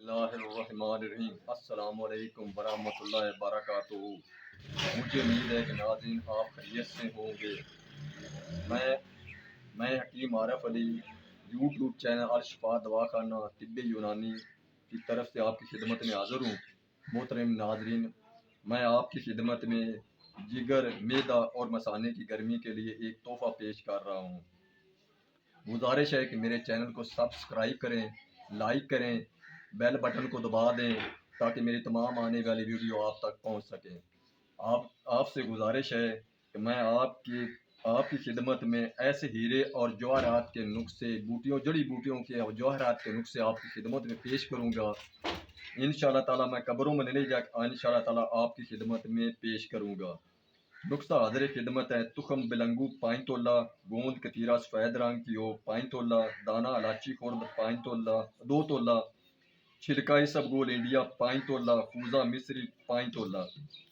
बिस्मिल्लाहिर्रहमानिर्रहीम। अस्सलाम वालेकुम वरहमतुल्लाहि वबरकातुहू। मुझे उम्मीद है कि नाज़रीन आप खैरियत से होंगे। मैं हकीम आरिफ अली यूट्यूब चैनल अल-शिफा दवाखाना तिब्बे यूनानी की तरफ से आपकी खिदमत में हाज़िर हूँ। मोहतरम नाज़रीन, मैं आपकी खिदमत में जिगर, मैदा और मसाने की गर्मी के लिए एक तोहफ़ा पेश कर रहा हूँ। गुजारिश है कि मेरे चैनल को सब्सक्राइब करें, लाइक करें, बेल बटन को दबा दें ताकि मेरी तमाम आने वाली वीडियो आप तक पहुंच सकें। आपसे गुजारिश है कि मैं आपकी खिदमत में ऐसे हीरे और जवाहरात के नुस्खे, जड़ी बूटियों के और जवाहरात के नुस्खे आपकी खिदमत में पेश करूँगा। इंशाअल्लाह ताला मैं कब्रों में नहीं जाकर इंशाअल्लाह ताला आपकी खिदमत में पेश करूँगा। नुस्खा हाज़िर खिदमत है। तुखम बिलंगू 5 तोला, गोंद कतीरा सफ़ेद रंग की हो 5 तोला, दाना इलाची खुर्द 5 तोला 2 तोला, छिलका इसबगोल इंडिया 5 तोला, फूजा मिस्री 5 तोला।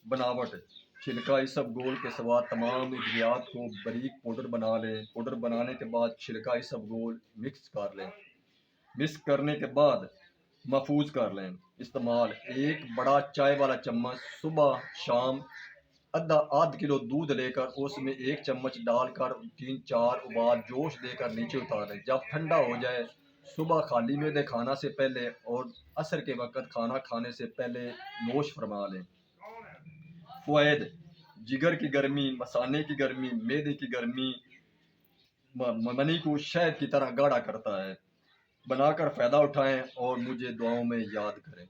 बनावट: छिलका इसबगोल के सिवा तमाम इद्वियात को बारीक पाउडर बना लें। पाउडर बनाने के बाद छिलका इसबगोल मिक्स कर लें। मिक्स करने के बाद महफूज कर लें। इस्तेमाल: एक बड़ा चाय वाला चम्मच सुबह शाम आध किलो दूध लेकर उसमें 1 चम्मच डालकर 3-4 उबाल जोश देकर नीचे उतारें। जब ठंडा हो जाए सुबह खाली मैदे खाना से पहले और असर के वक़्त खाना खाने से पहले नोश फरमा लें। फ़वाइद: जिगर की गर्मी, मसाने की गर्मी, मैदे की गर्मी, मनी को शहद की तरह गाढ़ा करता है। बनाकर फ़ायदा उठाएं और मुझे दुआओं में याद करें।